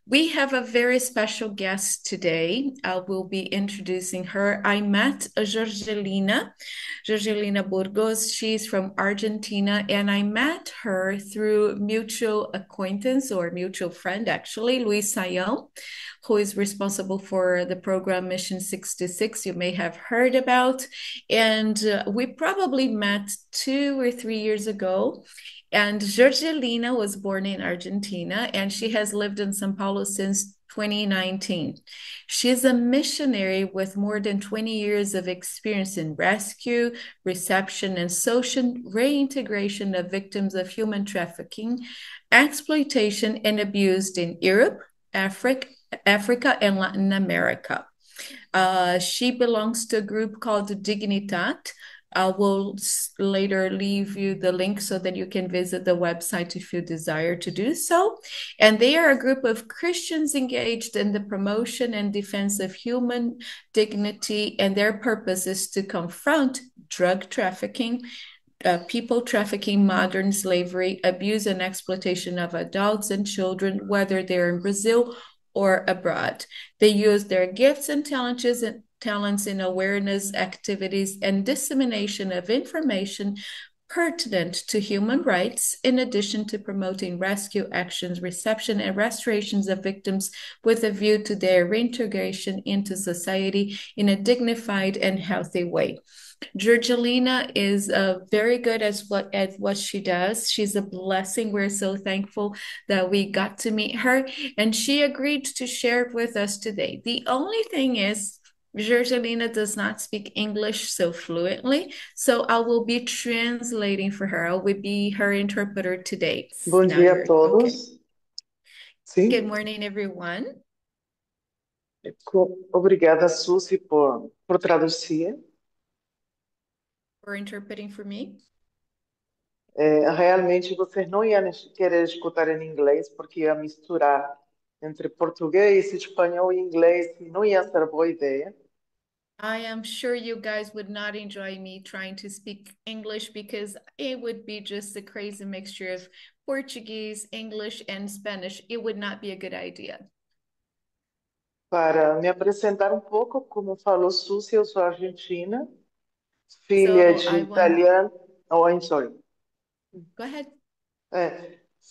We have a very special guest today. I will be introducing her. I met Jorgelina Burgos. She's from Argentina, and I met her through mutual acquaintance or mutual friend, actually, Luis Sayão, who is responsible for the program Mission 66, you may have heard about. And we probably met 2 or 3 years ago. And Jorgelina was born in Argentina and she has lived in Sao Paulo since 2019. She is a missionary with more than 20 years of experience in rescue, reception, and social reintegration of victims of human trafficking, exploitation, and abuse in Europe, Africa, and Latin America. She belongs to a group called Dignitat. I will later leave you the link so that you can visit the website if you desire to do so. And they are a group of Christians engaged in the promotion and defense of human dignity, and their purpose is to confront drug trafficking, people trafficking, modern slavery, abuse, and exploitation of adults and children, whether they're in Brazil or abroad. They use their gifts and talents in awareness activities and dissemination of information pertinent to human rights, in addition to promoting rescue actions, reception, and restorations of victims with a view to their reintegration into society in a dignified and healthy way. Georgelina is very good at what she does. She's a blessing. We're so thankful that we got to meet her, and she agreed to share with us today. The only thing is, Georgelina does not speak English so fluently, so I will be translating for her. I will be her interpreter today. Bom Now dia a you're okay. todos. Good Sim, morning, everyone. obrigada, Suzy, por traduzir. For interpreting for me. Realmente vocês não iam querer escutar em inglês, porque ia misturar entre português, espanhol e inglês, e não ia ser boa ideia. I am sure you guys would not enjoy me trying to speak English because it would be just a crazy mixture of Portuguese, English, and Spanish. It would not be a good idea. Para me apresentar um pouco, como falou Suzy, eu sou argentina, filha So de I want, italiano. Oh, I'm sorry. go ahead.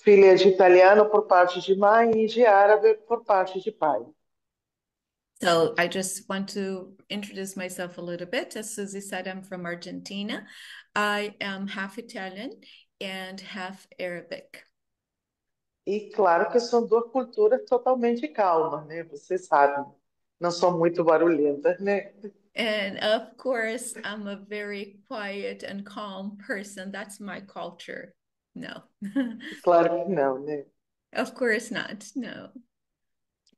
Filha de italiano por parte de mãe e de árabe por parte de pai. So I just want to introduce myself a little bit. As Susie said, I'm from Argentina. I am half Italian and half Arabic. E claro que são duas culturas totalmente calmas, né? Você sabe, não são muito barulhentas, né? And of course, I'm a very quiet and calm person. That's my culture. No, Claro que não, né? of course not. No,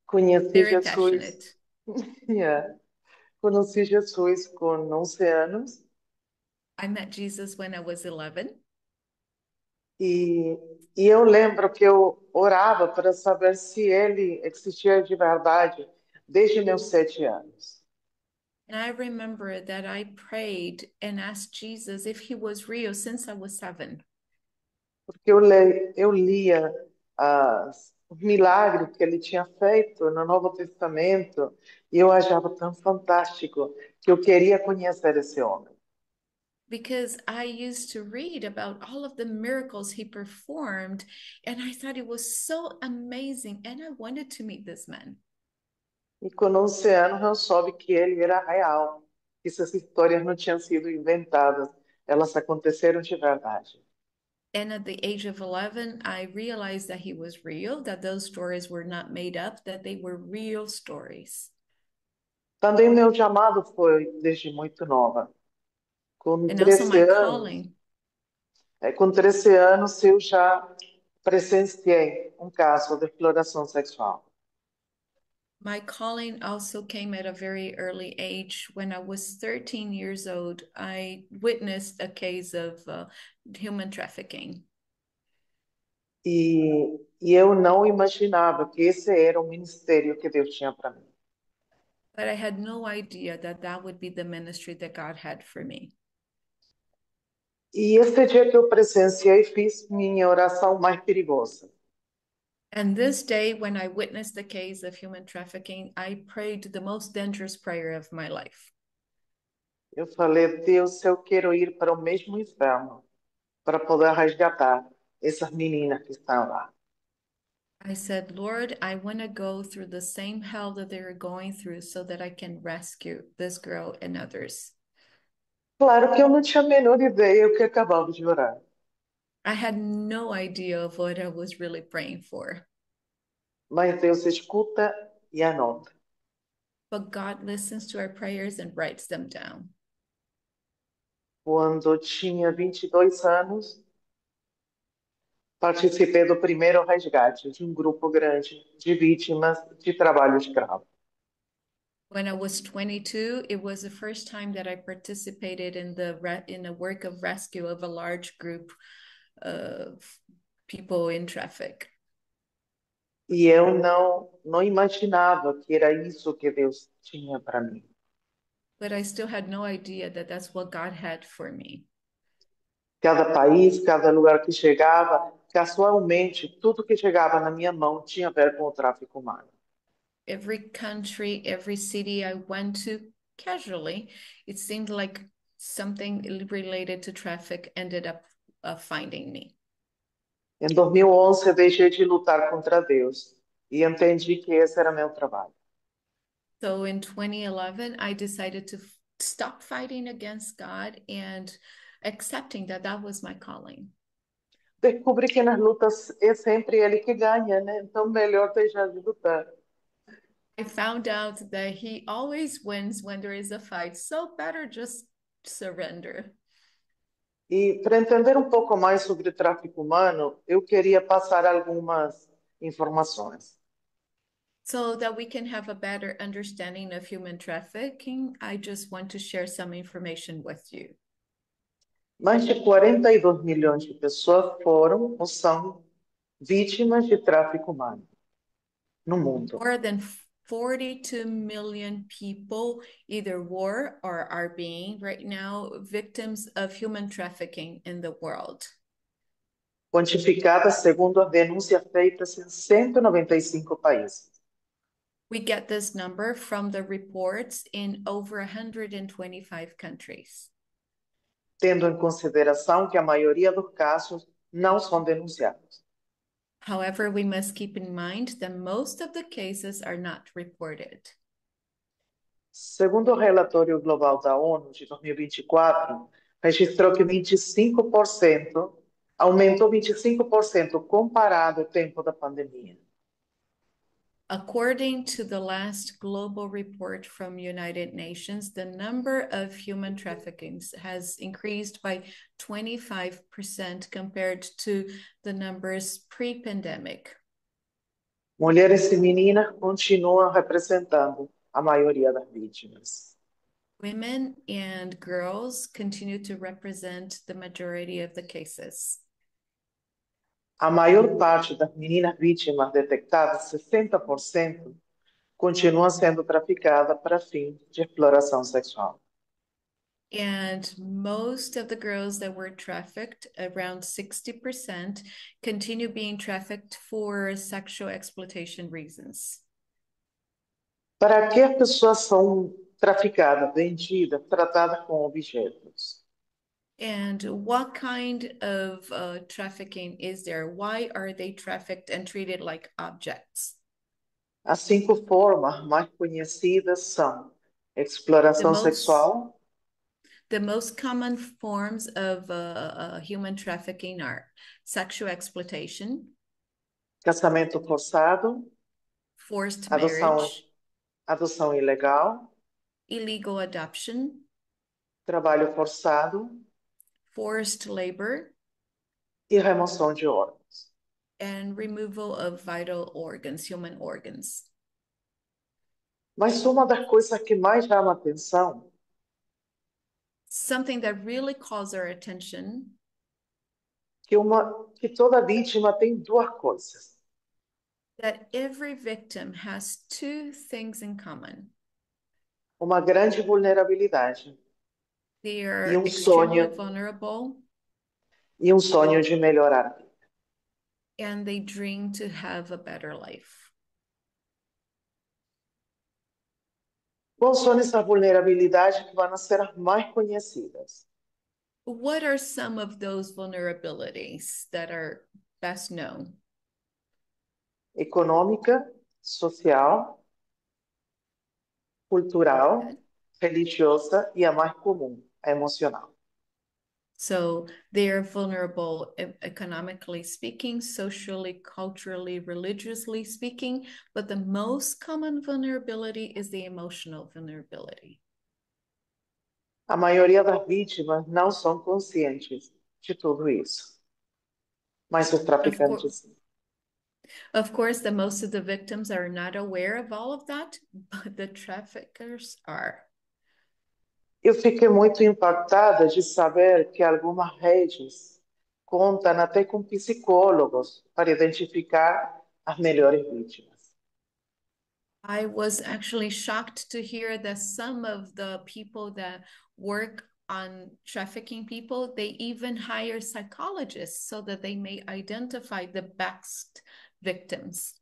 Conheci very Jesus, passionate. yeah. Conheci Jesus com 11 anos I met Jesus when I was 11. e, e eu lembro que eu orava para saber se ele existia de verdade desde meus 7 anos. And I remember that I prayed and asked Jesus if he was real since I was 7. Porque eu lia os milagres que ele tinha feito no Novo Testamento e eu achava tão fantástico que eu queria conhecer esse homem. Because I used to read about all of the miracles he performed, and I thought it was so amazing, and I wanted to meet this man. E com 11 anos eu soube que ele era real, que essas histórias não tinham sido inventadas, elas aconteceram de verdade. And at the age of 11, I realized that he was real, that those stories were not made up, that they were real stories. Também meu chamado foi desde muito nova. Com And also 13 my anos, calling. com 13 anos eu já presenciei um caso de exploração sexual. My calling also came at a very early age. When I was 13 years old, I witnessed a case of human trafficking. E eu não imaginava que esse era o ministério que Deus tinha para mim. But I had no idea that that would be the ministry that God had for me. E esse dia que eu presenciei, fiz minha oração mais perigosa. And this day, when I witnessed the case of human trafficking, I prayed the most dangerous prayer of my life. Eu falei, Deus, se eu quero ir para o mesmo inferno para poder resgatar essas meninas que estão lá. I said, Lord, I want to go through the same hell that they're going through so that I can rescue this girl and others. Claro que eu não tinha a menor ideia o que acabava de orar. I had no idea of what I was really praying for, Mas Deus escuta e anota. but God listens to our prayers and writes them down. Quando eu tinha 22 anos, participei do primeiro resgate de um grupo grande de vítimas de trabalho escravo. When I was 22, it was the first time that I participated in the work of rescue of a large group of people in traffic. E eu não imaginava que era isso que Deus tinha para mim. But I still had no idea that that's what God had for me. Cada país, cada lugar que chegava, casualmente, tudo que chegava na minha mão tinha a ver com o tráfico humano. Every country, every city I went to, casually, it seemed like something related to traffic ended up finding me. Em 2011, eu deixei de lutar contra Deus e entendi que esse era meu trabalho. So in 2011, I decided to stop fighting against God and accepting that that was my calling. Descobri que nas lutas é sempre ele que ganha, né? Então, melhor deixar de lutar. I found out that He always wins when there is a fight, so better just surrender. E para entender um pouco mais sobre o tráfico humano, eu queria passar algumas informações. So that we can have a better understanding of human trafficking, I just want to share some information with you. Mais de 42 milhões de pessoas foram ou são vítimas de tráfico humano no mundo. More than 42 million people either were or are being right now victims of human trafficking in the world. Quantificadas segundo as denúncias feitas em 195 países. We get this number from the reports in over 125 countries. Tendo em consideração que a maioria dos casos não são denunciados. However, we must keep in mind that most of the cases are not reported. Segundo o relatório global da ONU de 2024, registrou que 25% aumentou 25% comparado ao tempo da pandemia. According to the last global report from United Nations, the number of human traffickings has increased by 25% compared to the numbers pre-pandemic. Mulheres e meninas continuam representando a maioria das vítimas. Women and girls continue to represent the majority of the cases. A maior parte das meninas vítimas detectadas, 60%, continua sendo traficada para fins de exploração sexual. And most of the girls that were trafficked, around 60%, continue being trafficked for sexual exploitation reasons. Para que as pessoas são traficadas, vendidas, tratadas como objetos? And what kind of trafficking is there? Why are they trafficked and treated like objects? As 5 formas mais conhecidas são The exploração most sexual, the most common forms of human trafficking are sexual exploitation, casamento forçado, forced adoção, marriage, adoção ilegal, illegal adoption, trabalho forçado forced labor, e remoção de órgãos. and removal of vital organs, human organs. Mas uma das coisas que mais chama atenção Something that really calls our attention que toda vítima tem duas coisas: that every victim has two things in common. uma grande vulnerabilidade They e are um extremely sonho vulnerable e um sonho de melhorar. and they dream to have a better life. Quais são essas vulnerabilidades que vão ser as mais conhecidas? What are some of those vulnerabilities that are best known? Econômica, social, cultural, religiosa e a mais comum, a emocional. So they are vulnerable economically speaking, socially, culturally, religiously speaking, but the most common vulnerability is the emotional vulnerability. A maioria das vítimas não são conscientes de tudo isso, mas os Of course, traficantes sim. of course, the most of the victims are not aware of all of that, but the traffickers are. Eu fiquei muito impactada de saber que algumas redes contam até com psicólogos para identificar as melhores vítimas. I was actually shocked to hear that some of the people that work on trafficking people, they even hire psychologists so that they may identify the best victims.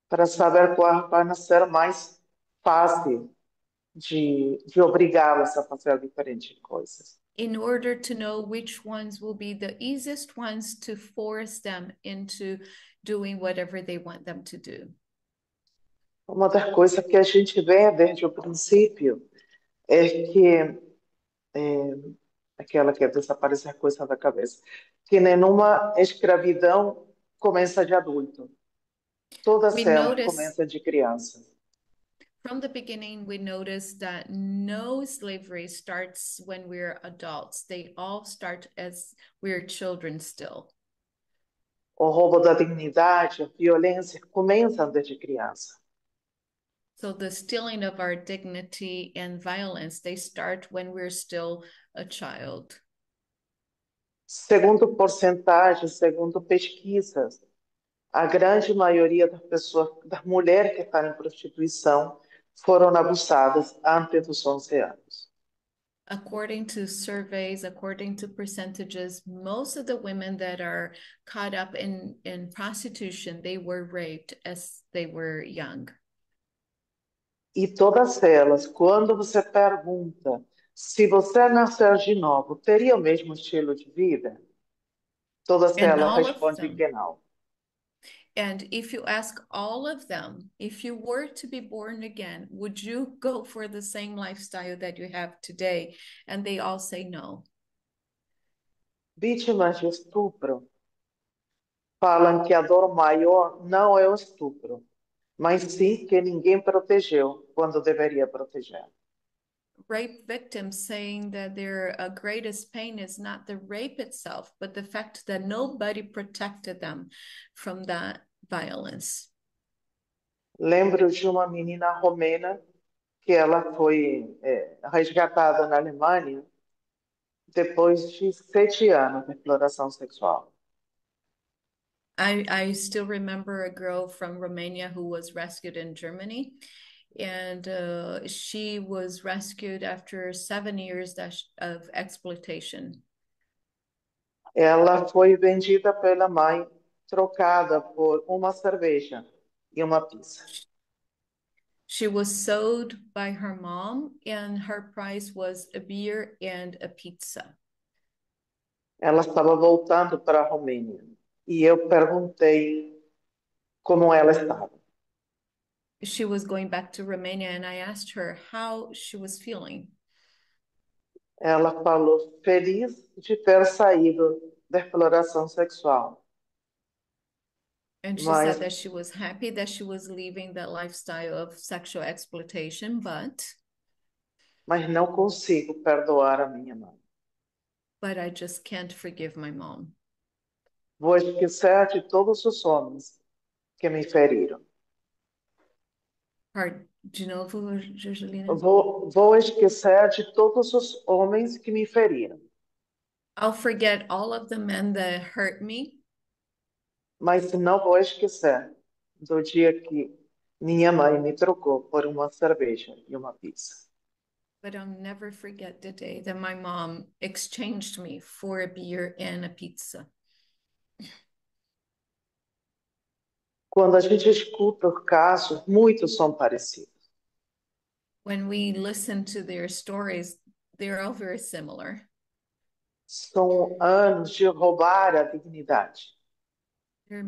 Para saber qual vai ser mais fácil de obrigá-los a fazer diferentes coisas. In order to know which ones will be the easiest ones to force them into doing whatever they want them to do. Uma das coisas que a gente vê desde o princípio é que aquela que é desaparecer a coisa da cabeça, que nenhuma escravidão começa de adulto. We Todas elas notice começam de criança. from the beginning, we noticed that no slavery starts when we're adults. They all start as we're children still. O roubo da dignidade, a violência começam desde criança. So the stealing of our dignity and violence, they start when we're still a child. Segundo porcentagens, segundo pesquisas, a grande maioria das pessoas, das mulheres que estão em prostituição, foram abusadas antes dos 11 anos. According to surveys, according to percentages, most of the women that are caught up in prostitution, they were raped as they were young. E todas elas, quando você pergunta se você nascer de novo, teria o mesmo estilo de vida? Todas And elas all of respondem them, que não. and if you ask all of them, if you were to be born again, would you go for the same lifestyle that you have today? And they all say no. Vítimas de estupro falam que a dor maior não é o estupro, mas sim que ninguém protegeu quando deveria proteger. Rape victims saying that their greatest pain is not the rape itself, but the fact that nobody protected them from that violence. Lembro de uma menina romena que ela foi resgatada na Alemanha depois de 7 anos de exploração sexual. I still remember a girl from Romania who was rescued in Germany, and she was rescued after 7 years of exploitation. Ela foi vendida pela mãe, trocada por uma cerveja e uma pizza. She was sold by her mom, and her price was a beer and a pizza. Ela estava voltando para a Romênia e eu perguntei como ela estava. She was going back to Romania, and I asked her how she was feeling. Ela falou feliz de ter saído da exploração sexual, And she mas said that she was happy that she was leaving that lifestyle of sexual exploitation, não consigo perdoar a minha mãe. but I just can't forgive my mom. Vou esquecer de todos os homens que me feriram. De novo, Georgelina? Vou esquecer de todos os homens que me feriram, I'll forget all of the men that hurt me, mas não vou esquecer do dia que minha mãe me trocou por uma cerveja e uma pizza. but I'll never forget the day that my mom exchanged me for a beer and a pizza. Quando a gente escuta os casos, muitos são parecidos. When we listen to their stories, they're all very similar. São anos de roubar a dignidade. They're,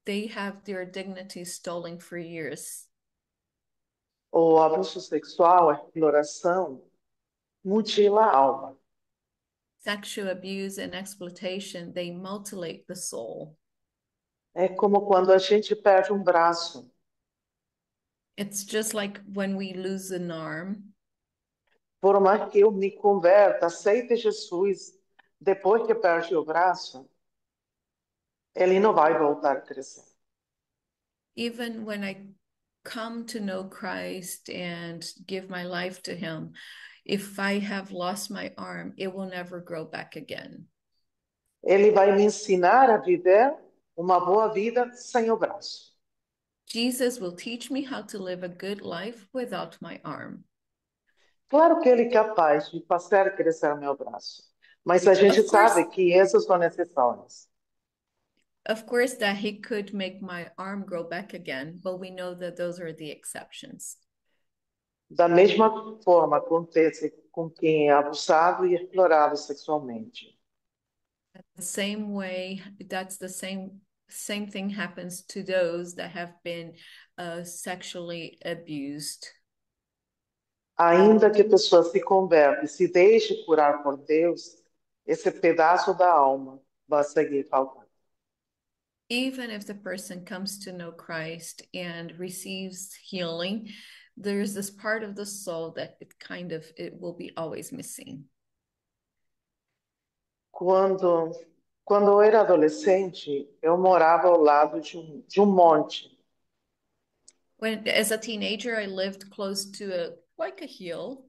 they have their dignity stolen for years. O abuso sexual, a exploração, mutila a alma. Sexual abuse and exploitation, they mutilate the soul. É como quando a gente perde um braço. It's just like when we lose an arm. Por mais que eu me converta, aceite Jesus, depois que perde o braço, ele não vai voltar a crescer. Even when I come to know Christ and give my life to Him, if I have lost my arm, it will never grow back again. Ele vai me ensinar a viver uma boa vida sem o braço. Jesus will teach me how to live a good life without my arm. Claro que ele é capaz de fazer crescer meu braço, mas a gente Of course, sabe que essas são exceções. of course, that He could make my arm grow back again, but we know that those are the exceptions. Da mesma forma acontece com quem é abusado e explorado sexualmente. The same way, that's the same thing happens to those that have been sexually abused. Ainda que a pessoa se converte e se deixe curar por Deus, esse pedaço da alma vai seguir faltando. Even if the person comes to know Christ and receives healing, there's this part of the soul that it will be always missing. Quando, quando eu era adolescente, eu morava ao lado de um monte. When as a teenager, I lived close to a hill,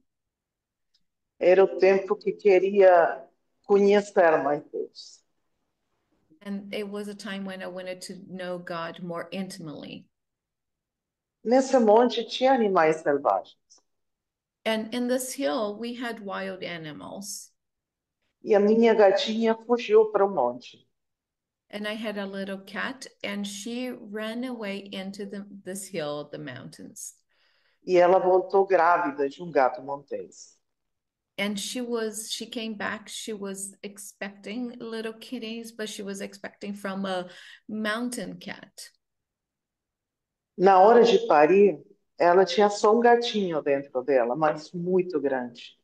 Era o tempo que queria conhecer mais Deus. and it was a time when I wanted to know God more intimately. Nesse monte tinha animais selvagens. And in this hill, we had wild animals. E a minha gatinha fugiu para o monte. And I had a little cat, and she ran away into this hill, the mountains. E ela voltou grávida de um gato montês. And she came back, she was expecting little kitties, but she was expecting from a mountain cat. Na hora de parir, ela tinha só um gatinho dentro dela, mas muito grande.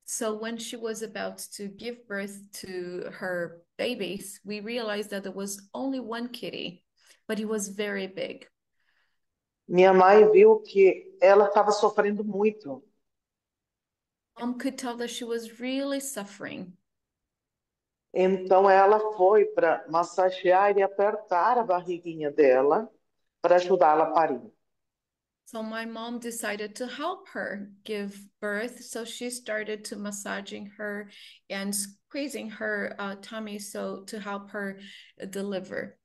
So when she was about to give birth to her babies, we realized that there was only one kitty, but he was very big. Minha mãe viu que ela estava sofrendo muito. Mom could tell that she was really suffering. Então ela foi para massagear e apertar a barriguinha dela para ajudá-la a parir. So my mom decided to help her give birth. So she started to massaging her and squeezing her tummy so to help her deliver.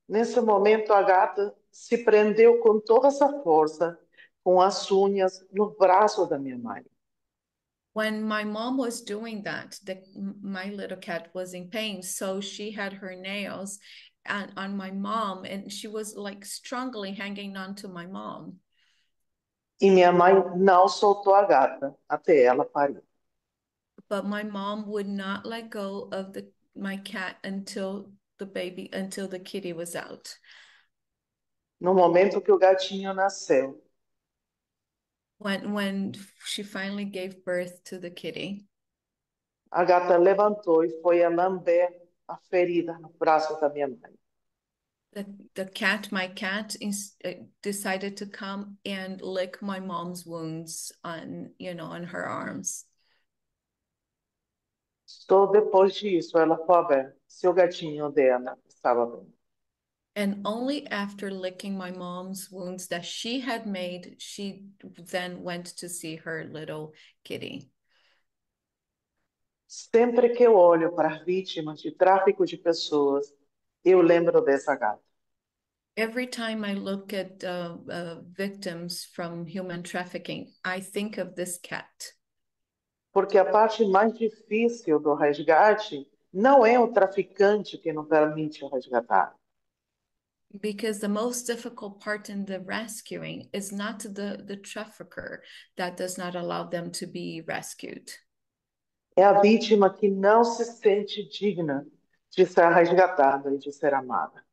Nesse momento, a gata se prendeu com toda essa força, com as unhas no braço da minha mãe. When my mom was doing that, my little cat was in pain. So she had her nails on my mom, and she was like strongly hanging on to my mom. E minha mãe não soltou a gata até ela parir. But my mom would not let go of my cat until the kitty was out. No momento que o gatinho nasceu, When she finally gave birth to the kitty, a gata levantou e foi a lamber a ferida no braço da minha mãe. my cat decided to come and lick my mom's wounds on her arms. Só depois disso ela foi ver se o gatinho dela estava bem. And only after licking my mom's wounds that she had made, she then went to see her little kitty. Sempre que eu olho para as vítimas de tráfico de pessoas, eu lembro dessa gata. Every time I look at victims from human trafficking, I think of this cat. Porque a parte mais difícil do resgate não é o traficante que não permite o resgatar. Because the most difficult part in the rescuing is not the trafficker that does not allow them to be rescued, É a vítima que não se sente digna de ser resgatada e de ser amada.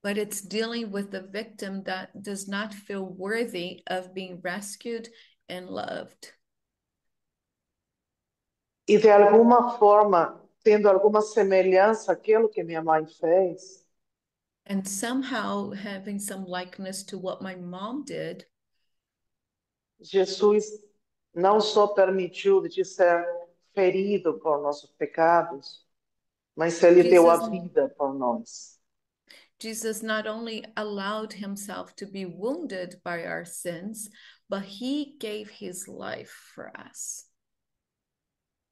but it's dealing with the victim that does not feel worthy of being rescued and loved. E de alguma forma, tendo alguma semelhança àquilo que minha mãe fez, And somehow having some likeness to what my mom did, Jesus não só permitiu de ser ferido por nossos pecados, mas ele deu a Jesus vida por nós. Jesus not only allowed himself to be wounded by our sins, but he gave his life for us.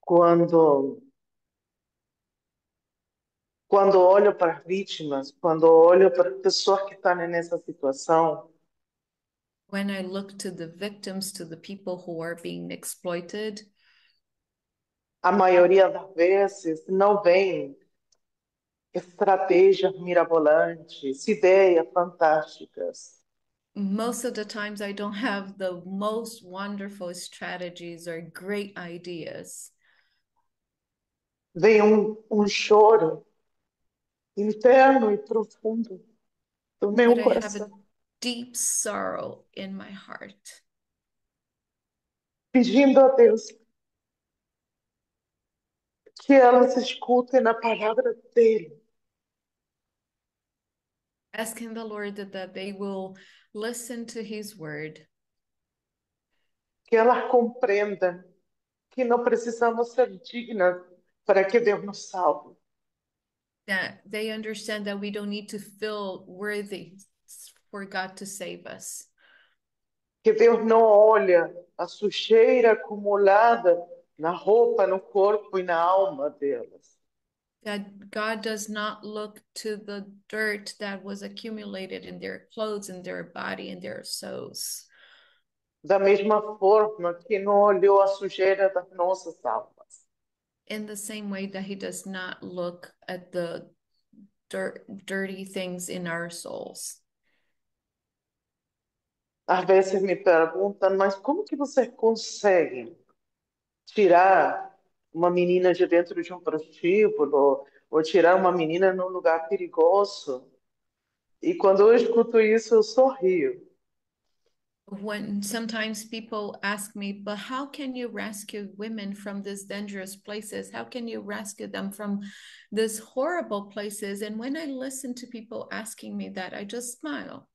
Quando quando olho para as vítimas, quando olho para as pessoas que estão nessa situação, When I look to the victims, to the people who are being exploited, a maioria das vezes não vem estratégias mirabolantes, ideias fantásticas. most of the times I don't have the most wonderful strategies or great ideas, Vem choro interno e profundo do but meu I have a coração, deep sorrow in my heart, pedindo a Deus que elas escutem a palavra dele, asking the Lord that they will listen to his word, que elas compreendam que não precisamos ser dignas para que Deus nos salve. that they understand that we don't need to feel worthy for God to save us. Que Deus não olha a sujeira acumulada na roupa, no corpo e na alma delas. That God does not look to the dirt that was accumulated in their clothes, in their body, in their souls. Da mesma forma que não olhou a sujeira das nossas almas. In the same way that He does not look at the dirty things in our souls. Às vezes me perguntam, mas como que você consegue tirar uma menina de dentro de um prostíbulo ou tirar uma menina num lugar perigoso? E quando eu escuto isso, eu sorrio. When sometimes people ask me, but how can you rescue women from these dangerous places? How can you rescue them from these horrible places? And when I listen to people asking me that, I just smile.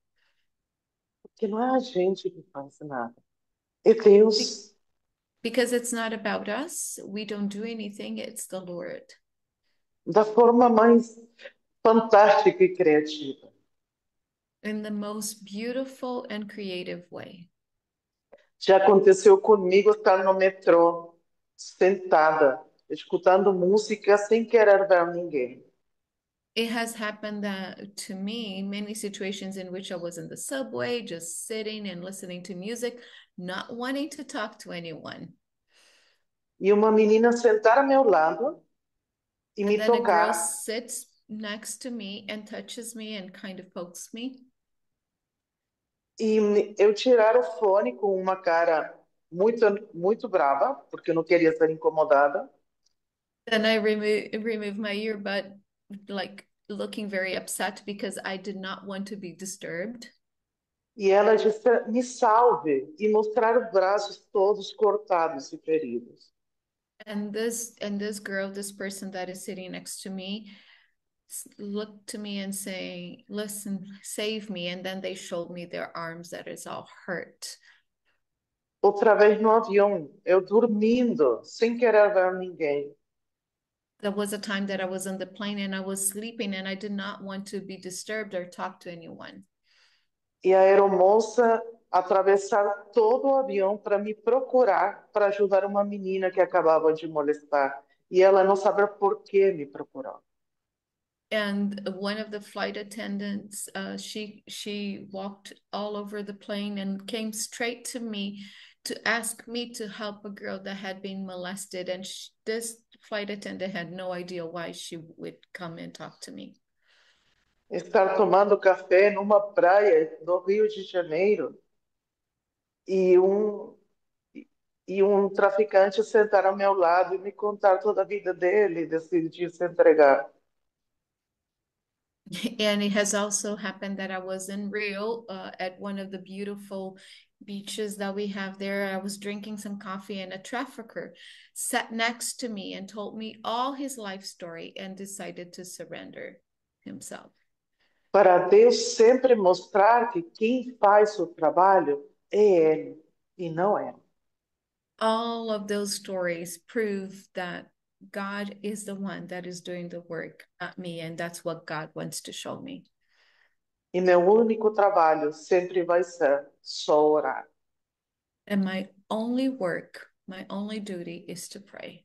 Porque não é a gente que faz nada. É Deus, Because it's not about us. We don't do anything, it's the Lord. da forma mais fantástica e criativa. In the most beautiful and creative way. Já aconteceu comigo estar no metrô, sentada, escutando música sem querer ver ninguém. It has happened to me many situations in which I was in the subway, just sitting and listening to music, not wanting to talk to anyone. E uma menina sentar ao meu lado e And me then a girl tocar sits next to me and touches me and kind of pokes me. e eu tirar o fone com uma cara muito brava, porque eu não queria ser incomodada. Then I remove my earbud, like looking very upset because I did not want to be disturbed. E ela disse, me salve, e mostrar os braços todos cortados e feridos. And this girl, this person that is sitting next to me, looked to me and saying, "Listen, save me." And then they showed me their arms that is all hurt. Outra vez no avião, eu dormindo, sem querer ver ninguém. There was a time that I was on the plane and I was sleeping and I did not want to be disturbed or talk to anyone. E a aeromoça atravessar todo o avião para me procurar, para ajudar uma menina que acabava de molestar. E ela não sabia por que me procurou. And one of the flight attendants, she walked all over the plane and came straight to me to ask me to help a girl that had been molested. And this flight attendant had no idea why she would come and talk to me. estar tomando café numa praia do Rio de Janeiro e um traficante sentar ao meu lado e me contar toda a vida dele e decidir se entregar. And it has also happened that I was in Rio at one of the beautiful beaches that we have there. I was drinking some coffee, and a trafficker sat next to me and told me all his life story and decided to surrender himself. Para Deus sempre mostrar que quem faz o trabalho é Ele e não ela. All of those stories prove that God is the one that is doing the work, not me. And that's what God wants to show me. E meu único trabalho sempre vai ser só orar. And my only work, my only duty is to pray.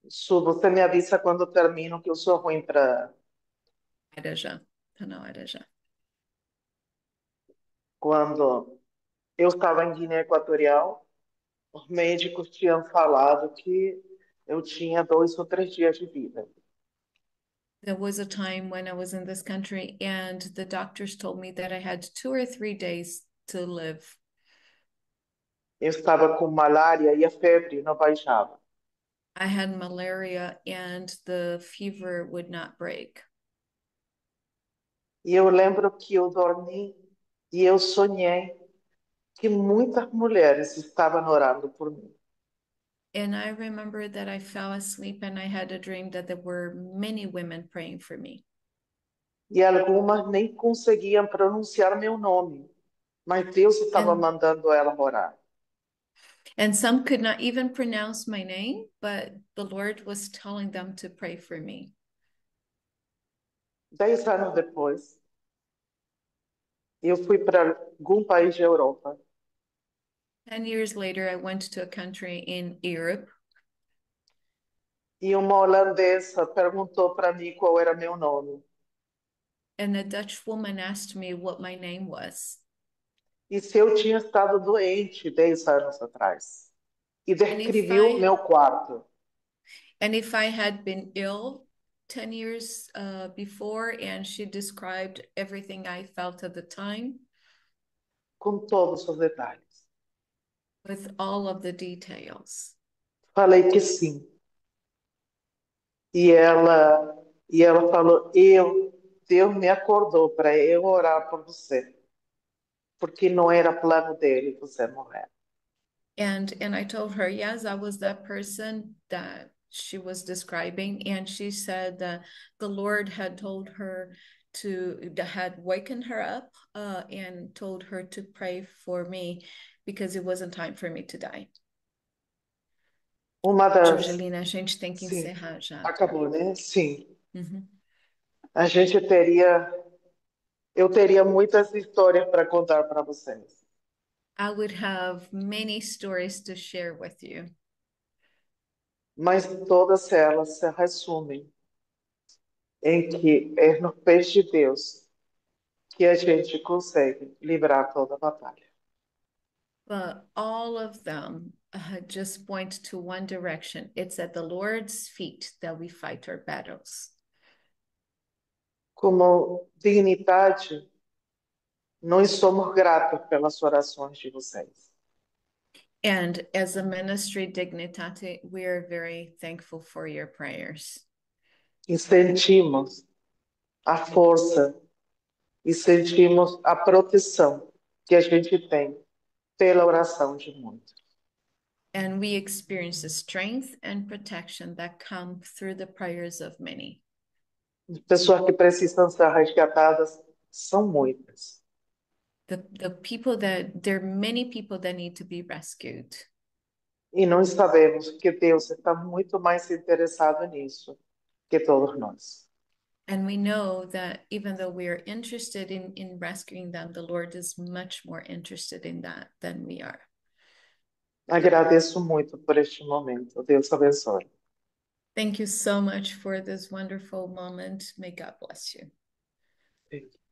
Você me avisa quando termino, que eu sou ruim para. Era já. Tá na hora já. Quando eu estava em Guiné Equatorial, os médicos tinham falado que eu tinha 2 ou 3 dias de vida. There was a time when I was in this country and the doctors told me that I had 2 or 3 days to live. Eu estava com malária e a febre não baixava. I had malaria and the fever would not break. E eu lembro que eu dormi e eu sonhei que muitas mulheres estavam orando por mim. And I remember that I fell asleep and I had a dream that there were many women praying for me. E algumas nem conseguiam pronunciar meu nome, mas Deus estava And mandando elas orar. and some could not even pronounce my name, but the Lord was telling them to pray for me. 10 anos depois, eu fui para algum país da Europa 10 years later, I went to a country in Europe, e uma holandesa perguntou para mim qual era meu nome. and a Dutch woman asked me what my name was. E se eu tinha estado doente 10 anos atrás. E And if descrevi o I meu quarto and if I had been ill 10 years before, and she described everything I felt at the time com todos os detalhes. with all of the details. Falei que sim. E ela falou, Deus me acordou para eu orar por você, porque não era plano dele você morrer. And I told her, yes, I was that person that she was describing. And she said that the Lord had told her had wakened her up and told her to pray for me because it wasn't time for me to die. Uma das, Jorgelina, a gente tem que sim, encerrar já, tá? acabou, né? Sim. Uhum. A gente teria, eu teria muitas histórias para contar para vocês, I would have many stories to share with you, mas todas elas se resumem em que é nos pés de Deus que a gente consegue livrar toda a batalha. but all of them just point to one direction. It's at the Lord's feet that we fight our battles. Como dignidade, nós somos gratos pelas orações de vocês. And as a ministry Dignitate, we are very thankful for your prayers. E sentimos a força e sentimos a proteção que a gente tem pela oração de muitos. And we experience the strength and protection that come through the prayers of many. Pessoas que precisam ser resgatadas são muitas. The people that there are many people that need to be rescued. E nós sabemos que Deus está muito mais interessado nisso que todos nós. And we know that even though we are interested in rescuing them, the Lord is much more interested in that than we are. Agradeço muito por este momento. Deus abençoe. Thank you so much for this wonderful moment. May God bless you. Thank you.